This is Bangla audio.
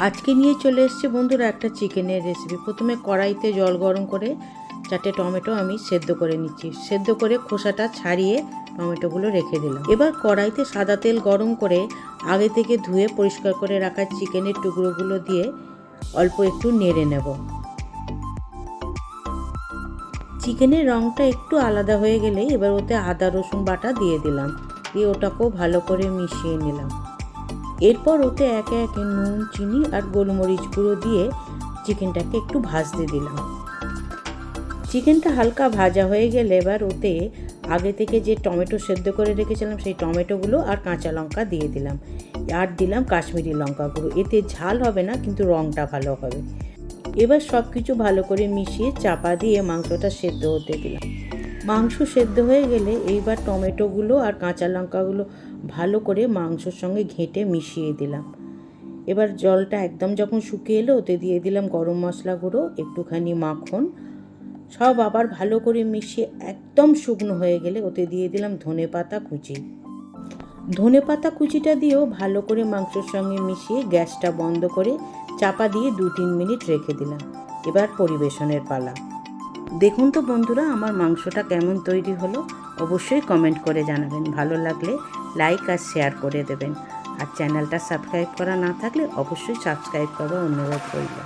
আজকে নিয়ে চলে এসেছি বন্ধুরা একটা চিকেনের রেসিপি। প্রথমে কড়াইতে জল গরম করে 4টে টমেটো আমি সেদ্ধ করে নিচ্ছি। সেদ্ধ করে খোসাটা ছাড়িয়ে টমেটোগুলো রেখে দিলাম। এবার কড়াইতে সাদা তেল গরম করে আগে থেকে ধুয়ে পরিষ্কার করে রাখা চিকেনের টুকরোগুলো দিয়ে অল্প একটু নেড়ে নেব। চিকেনের রঙটা একটু আলাদা হয়ে গেলে এবার ওতে আদা রসুন বাটা দিয়ে দিলাম, দিয়ে ওটাকেও ভালো করে মিশিয়ে নিলাম। এরপর ওতে একে একে নুন, চিনি আর গোলমরিচ গুঁড়ো দিয়ে চিকেনটাকে একটু ভাজতে দিলাম। চিকেনটা হালকা ভাজা হয়ে গেলে এবার ওতে আগে থেকে যে টমেটো সেদ্ধ করে রেখেছিলাম সেই টমেটোগুলো আর কাঁচা লঙ্কা দিয়ে দিলাম। আর দিলাম কাশ্মীরি লঙ্কা গুঁড়ো। এতে ঝাল হবে না, কিন্তু রঙটা ভালো হবে। এবার সব কিছু ভালো করে মিশিয়ে চাপা দিয়ে মাংসটা সেদ্ধ হতে দিলাম। মাংস সেদ্ধ হয়ে গেলে এইবার টমেটোগুলো আর কাঁচা লঙ্কাগুলো ভালো করে মাংসর সঙ্গে ঘেঁটে মিশিয়ে দিলাম। এবার জলটা একদম যখন শুকিয়ে এলো ওতে দিয়ে দিলাম গরম মশলা গুঁড়ো, একটুখানি মাখন। সব আবার ভালো করে মিশিয়ে একদম শুকনো হয়ে গেলে ওতে দিয়ে দিলাম ধনেপাতা কুচি। ধনেপাতা কুচিটা দিয়েও ভালো করে মাংসর সঙ্গে মিশিয়ে গ্যাসটা বন্ধ করে চাপা দিয়ে 2-3 মিনিট রেখে দিলাম। এবার পরিবেশনের পালা। দেখুন তো বন্ধুরা, আমার মাংসটা কেমন তৈরি হলো অবশ্যই কমেন্ট করে জানাবেন। ভালো লাগলে লাইক আর শেয়ার করে দেবেন। আর চ্যানেলটা সাবস্ক্রাইব করা না থাকলে অবশ্যই সাবস্ক্রাইব করার অনুরোধ রইল।